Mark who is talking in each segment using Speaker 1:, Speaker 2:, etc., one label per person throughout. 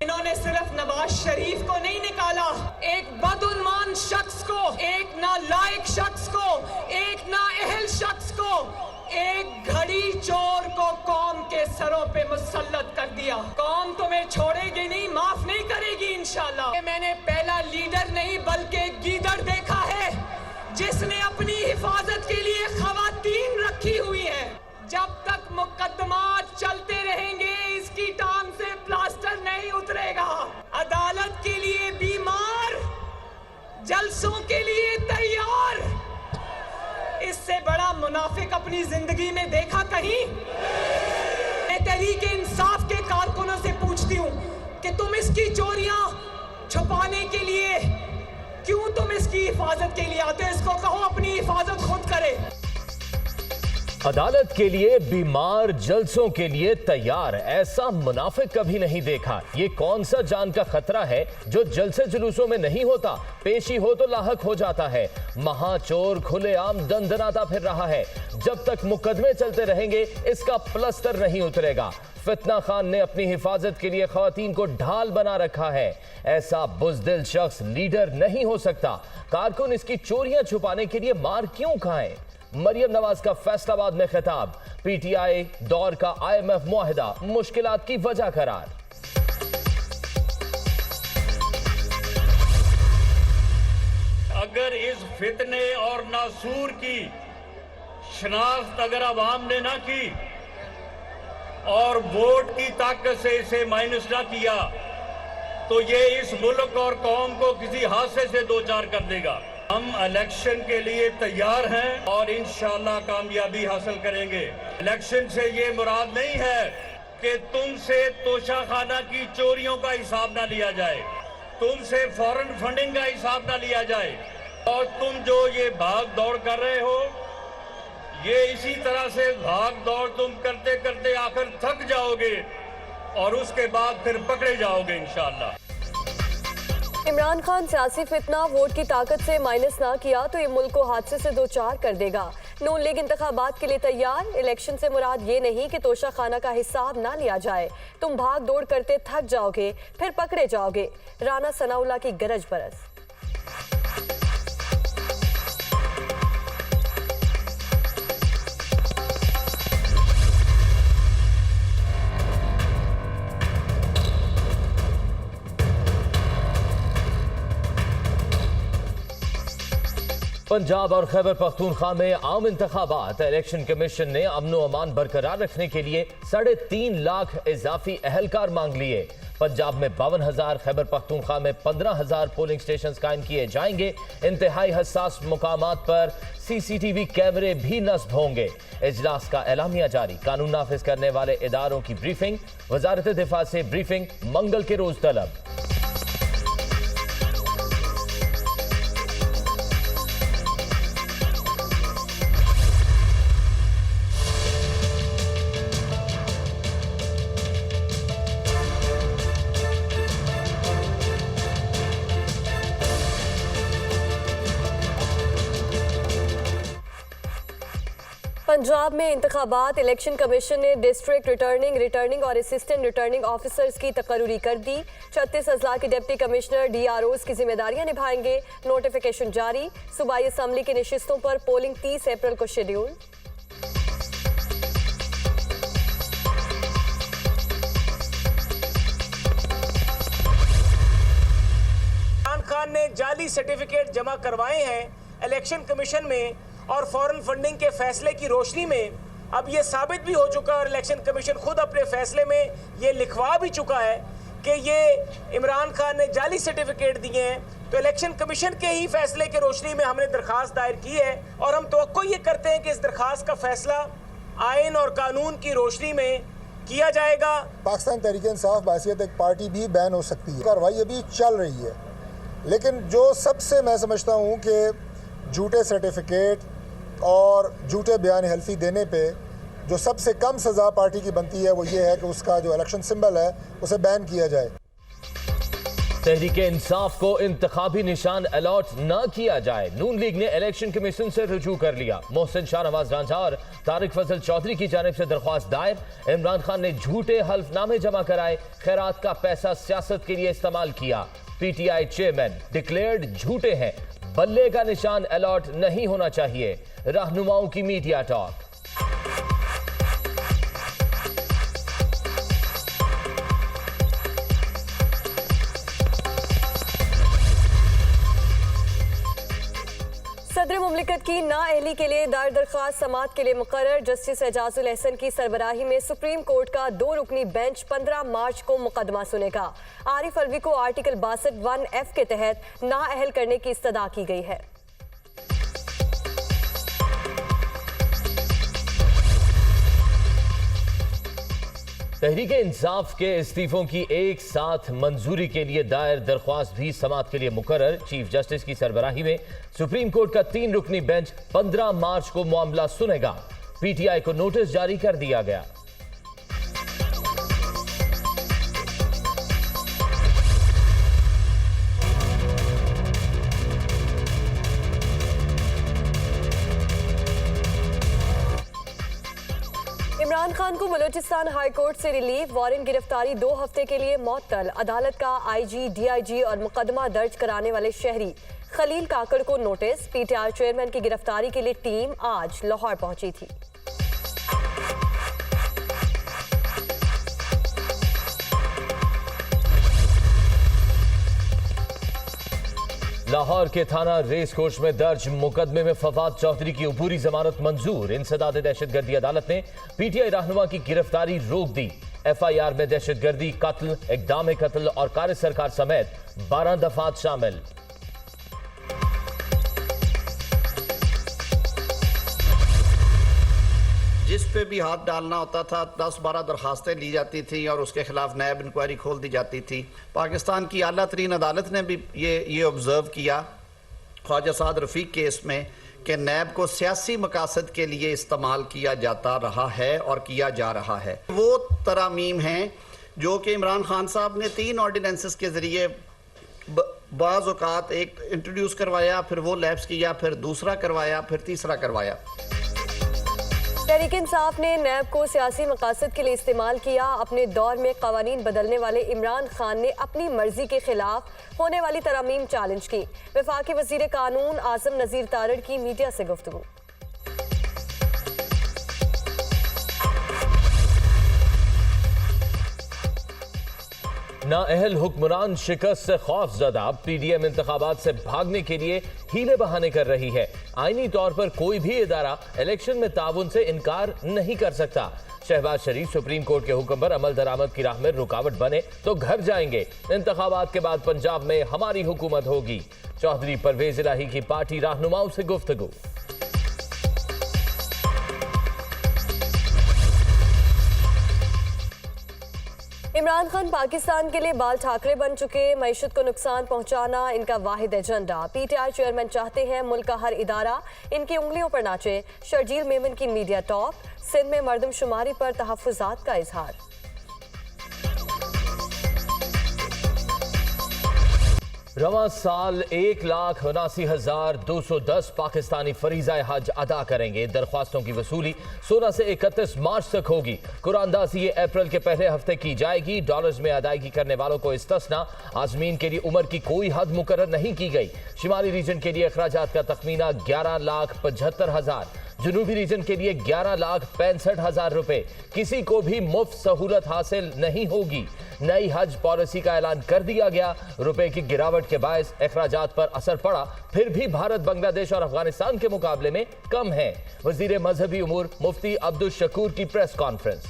Speaker 1: इन्होंने सिर्फ नवाज शरीफ को नहीं निकाला, एक बदउन्मान शख्स को, एक नालायक शख्स को, एक नाअहल शख्स को, एक घड़ी चोर को कौम के सरों पे मुसल्लत कर दिया। कौम तुम्हें छोड़ेगी नहीं, माफ नहीं करेगी इंशाल्लाह। मैंने पहला लीडर नहीं बल्कि गीदड़ देखा है जिसने अपनी हिफाजत के लिए खवातीन रखी हुई है। जब तक मुकदमात चलते रहेंगे इसकी टांग से प्लास्टर नहीं उतरेगा। अदालत के लिए बीमार, जलसों के लिए तैयार। इससे बड़ा मुनाफिक अपनी जिंदगी में देखा कहीं? मैं तहरीक इंसाफ के कारकुनों से पूछती हूँ कि तुम इसकी चोरियां छुपाने के लिए क्यों तुम इसकी हिफाजत के लिए आते हो? इसको कहो अपनी हिफाजत खुद करे।
Speaker 2: अदालत के लिए बीमार, जलसों के लिए तैयार, ऐसा मुनाफिक कभी नहीं देखा। ये कौन सा जान का खतरा है जो जलसे जुलूसों में नहीं होता, पेशी हो तो लाहक हो जाता है। महाचोर खुलेआम दंदनाता फिर रहा है। जब तक मुकदमे चलते रहेंगे इसका प्लस्तर नहीं उतरेगा। फितना खान ने अपनी हिफाजत के लिए खवातीन को ढाल बना रखा है। ऐसा बुज़दिल शख्स लीडर नहीं हो सकता। कारकुन इसकी चोरियां छुपाने के लिए मार क्यों खाएं? मरियम नवाज का फैसलाबाद में खिताब, पीटीआई दौर का IMF मुआहिदा मुश्किलात की वजह करार।
Speaker 3: अगर इस फितने और नासूर की शनाख्त अगर अवाम ने ना की और वोट की ताकत से इसे माइनस ना किया तो ये इस मुल्क और कौम को किसी हादसे से दो चार कर देगा। हम इलेक्शन के लिए तैयार हैं और इंशाल्लाह कामयाबी हासिल करेंगे। इलेक्शन से ये मुराद नहीं है कि तुमसे तोशाखाना की चोरियों का हिसाब ना लिया जाए, तुमसे फॉरेन फंडिंग का हिसाब ना लिया जाए, और तुम जो ये भाग दौड़ कर रहे हो ये इसी तरह से भाग दौड़ तुम करते करते आखिर थक जाओगे और उसके बाद फिर पकड़े जाओगे इंशाल्लाह।
Speaker 4: इमरान खान सियासी फितना वोट की ताकत से माइनस ना किया तो ये मुल्क को हादसे से दो चार कर देगा। नून लीग इंतखाबात के लिए तैयार। इलेक्शन से मुराद ये नहीं कि तोशा खाना का हिसाब ना लिया जाए। तुम भाग दौड़ करते थक जाओगे फिर पकड़े जाओगे। राना सनाउल्लाह की गरज बरस।
Speaker 2: पंजाब और खैबर पख्तूनख्वा में आम इंतखाबात। इलेक्शन कमीशन ने अमन व अमान बरकरार रखने के लिए 3.5 लाख इजाफी अहलकार मांग लिए। पंजाब में 52,000, खैबर पख्तूनख्वा में 15,000 पोलिंग स्टेशन कायम किए जाएंगे। इंतहाई हसास मुकामात पर CCTV कैमरे भी नस्ब होंगे। इजलास का एलामिया जारी। कानून नाफिज करने वाले इदारों की ब्रीफिंग। वजारत दिफा से ब्रीफिंग मंगल के रोज तलब।
Speaker 4: पंजाब में इंतखाबात। इलेक्शन कमीशन ने डिस्ट्रिक्ट रिटर्निंग और असिस्टेंट रिटर्निंग ऑफिसर्स की तकर्री कर दी। 36 अजला के डिप्टी कमिश्नर DROs की जिम्मेदारियां निभाएंगे। नोटिफिकेशन जारी। सूबाई असम्बली की नशिस्तों पर पोलिंग 30 अप्रैल को शेड्यूल।
Speaker 5: इमरान खान ने जाली सर्टिफिकेट जमा करवाए हैं इलेक्शन कमीशन में और फॉरेन फंडिंग के फैसले की रोशनी में अब ये साबित भी हो चुका है और इलेक्शन कमीशन खुद अपने फैसले में ये लिखवा भी चुका है कि ये इमरान खान ने जाली सर्टिफिकेट दिए हैं। तो इलेक्शन कमीशन के ही फैसले की रोशनी में हमने दरखास्त दायर की है और हम तवक्को ये करते हैं कि इस दरखास्त का फैसला आइन और कानून की रोशनी में किया जाएगा।
Speaker 6: पाकिस्तान तहरीक इंसाफ बासियत एक पार्टी भी बैन हो सकती है। कार्रवाई अभी चल रही है, लेकिन जो सबसे मैं समझता हूँ कि झूठे सर्टिफिकेट और झूठे बयान हल्फी देने पे जो सबसे कम सज़ा पार्टी की बनती है वो ये है कि उसका जो इलेक्शन सिंबल है उसे बैन किया जाए।
Speaker 2: तहरीक इंसाफ को इंतखाबी निशान अलॉट न किया जाए, नून लीग ने इलेक्शन कमीशन से रुजू कर लिया। मोहसिन शाहनवाज रांझा और तारिक फजल चौधरी की जानिब से दरख्वास्त दायर। इमरान खान ने झूठे हल्फनामे जमा कराए, खैरात का पैसा सियासत के लिए इस्तेमाल किया। पीटीआई चेयरमैन डिक्लेयर्ड झूठे हैं, बल्ले का निशान अलॉट नहीं होना चाहिए। रहनुमाओं की मीडिया टॉक।
Speaker 4: सदर मुमलिकत की नाअहली के लिए दायर दरख्वास्त समाअत के लिए मुकर्रर जस्टिस एजाजुल एहसन की सरबराही में सुप्रीम कोर्ट का 2 रुकनी बेंच 15 मार्च को मुकदमा सुनेगा। आरिफ अलवी को आर्टिकल 62(1)(f) के तहत नाअहल करने की इस्तदा की गई है।
Speaker 2: तहरीक इंसाफ के इस्तीफों की एक साथ मंजूरी के लिए दायर दरख्वास्त भी समाअत के लिए मुकर्रर। चीफ जस्टिस की सरबराही में सुप्रीम कोर्ट का 3 रुकनी बेंच 15 मार्च को मामला सुनेगा। पीटीआई को नोटिस जारी कर दिया गया।
Speaker 4: इमरान खान को बलूचिस्तान हाई कोर्ट से रिलीफ, वारंट गिरफ्तारी 2 हफ्ते के लिए मअतल। अदालत का आईजी, डीआईजी और मुकदमा दर्ज कराने वाले शहरी खलील काकड़ को नोटिस। पीटीआई चेयरमैन की गिरफ्तारी के लिए टीम आज लाहौर पहुंची थी।
Speaker 2: लाहौर के थाना रेस कोर्स में दर्ज मुकदमे में फवाद चौधरी की अबूरी जमानत मंजूर। इंसदाद दहशतगर्दी अदालत ने पीटीआई रहनुमा की गिरफ्तारी रोक दी। एफआईआर में दहशतगर्दी, कत्ल, इक़दाम कत्ल और कार सरकार समेत 12 दफात शामिल।
Speaker 7: जिस पे भी हाथ डालना होता था 10-12 दरखास्तें ली जाती थी और उसके खिलाफ नैब इंक्वायरी खोल दी जाती थी। पाकिस्तान की आला तरीन अदालत ने भी ये ऑब्ज़र्व किया ख्वाजा साद रफ़ीक केस में कि नैब को सियासी मकासद के लिए इस्तेमाल किया जाता रहा है और किया जा रहा है। वो तरामीम हैं जो कि इमरान खान साहब ने 3 ऑर्डिनेंसेस के ज़रिए बाज़ औक़ात एक इंट्रोड्यूस करवाया, फिर वो लैप्स किया, फिर दूसरा करवाया, फिर तीसरा करवाया।
Speaker 4: तहरीक इंसाफ ने नैब को सियासी मकासद के लिए इस्तेमाल किया। अपने दौर में कवानीन बदलने वाले इमरान खान ने अपनी मर्जी के खिलाफ होने वाली तरामीम चैलेंज की। वफाकी वजीर कानून आज़म नज़ीर तारड़ की मीडिया से गुफ्तगू।
Speaker 2: नाअहल हुक्मरान शिकस्त से खौफजदा, पीडीएम इंतखाबात से भागने के लिए हीले बहाने कर रही है। आईनी तौर पर कोई भी इदारा इलेक्शन में ताउन से इनकार नहीं कर सकता। शहबाज शरीफ सुप्रीम कोर्ट के हुक्म पर अमल दरामद की राह में रुकावट बने तो घर जाएंगे। इंतखाबात के बाद पंजाब में हमारी हुकूमत होगी। चौधरी परवेज इलाही की पार्टी रहनुमाओं से गुफ्तगू।
Speaker 4: इमरान खान पाकिस्तान के लिए बाल ठाकरे बन चुके। मईशत को नुकसान पहुंचाना इनका वाहिद एजेंडा। पीटीआई चेयरमैन चाहते हैं मुल्क का हर इदारा इनकी उंगलियों पर नाचे। शर्जील मेमन की मीडिया टॉक। सिंध में मरदमशुमारी पर तहफ्फुज़ात का इजहार।
Speaker 2: रवां साल 1,79,210 पाकिस्तानी फरीज़ा हज अदा करेंगे। दरख्वास्तों की वसूली 16 से 31 मार्च तक होगी। कुरानदाजी ये अप्रैल के पहले हफ्ते की जाएगी। डॉलर्स में अदायगी करने वालों को इस्तिस्ना। आज़मीन के लिए उम्र की कोई हद मुकर्रर नहीं की गई। शिमाली रीजन के लिए अखराजात का तखमीना 11,75,000। जनूबी रीजन के लिए 11,65,000 रुपए। किसी को भी मुफ्त सहूलत हासिल नहीं होगी। नई हज पॉलिसी का ऐलान कर दिया गया। रुपए की गिरावट के बायस अखराजात पर असर पड़ा, फिर भी भारत बांग्लादेश और अफगानिस्तान के मुकाबले में कम है। वजीर मजहबी उमूर मुफ्ती अब्दुल शकूर की प्रेस कॉन्फ्रेंस।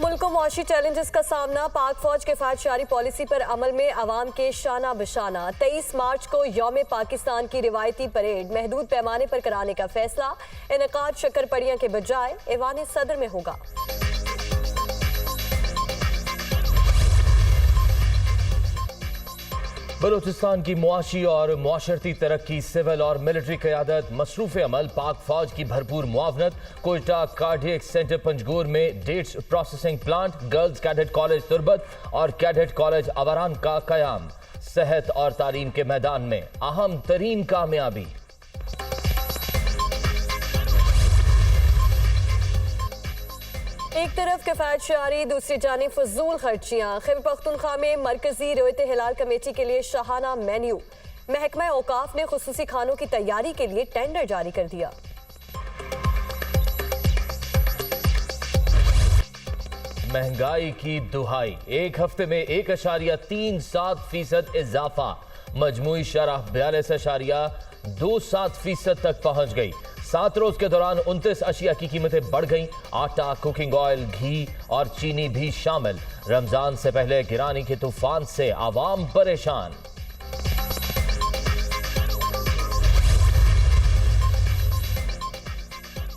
Speaker 4: मुल्क को मुआशी चैलेंजेस का सामना। पाक फौज के फायदशारी पॉलिसी पर अमल में अवाम के शाना बशाना। 23 मार्च को यौम पाकिस्तान की रिवायती परेड महदूद पैमाने पर कराने का फैसला। इनेकाद शक्करपड़ियां के बजाय ऐवान सदर में होगा।
Speaker 2: बलूचिस्तान की मुआशी और मुआशरती तरक्की, सिविल और मिलिट्री क़यादत, मसरूफ़ अमल, पाक फौज की भरपूर मुआवनत, कोयटा कार्डियक सेंटर पंजगूर में dates processing plant, girls cadet college Turbat और कैडेट कॉलेज अवारान का कयाम, सेहत और तालीम के मैदान में अहम तरीन कामयाबी।
Speaker 4: एक तरफ किफायत शारी, दूसरी जानिब फजूल खर्चियाँ। खैबर पख्तूनख्वा में मरकजी रोयत हिलाल कमेटी के लिए शाहाना मेन्यू। महकमा औकाफ ने खुसूसी खानों की तैयारी के लिए टेंडर जारी कर दिया।
Speaker 2: महंगाई की दुहाई, एक हफ्ते में 1.37% इजाफा, मजमूई शरह 42.27% तक पहुंच गई। 7 रोज के दौरान 29 अशिया की कीमतें बढ़ गईं। आटा, कुकिंग ऑयल, घी और चीनी भी शामिल। रमजान से पहले गिरानी के तूफान से आवाम परेशान।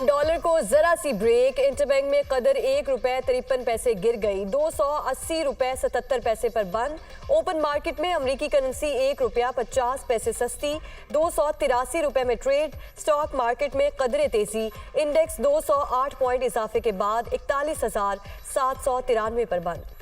Speaker 4: डॉलर को जरा सी ब्रेक, इंटरबैंक में कदर ₹1.53 गिर गई, 280 रुपए 77 पैसे पर बंद। ओपन मार्केट में अमरीकी करेंसी ₹1.50 सस्ती, 283 रुपए में ट्रेड। स्टॉक मार्केट में कदर तेजी, इंडेक्स 208 पॉइंट इजाफे के बाद 41,793 पर बंद।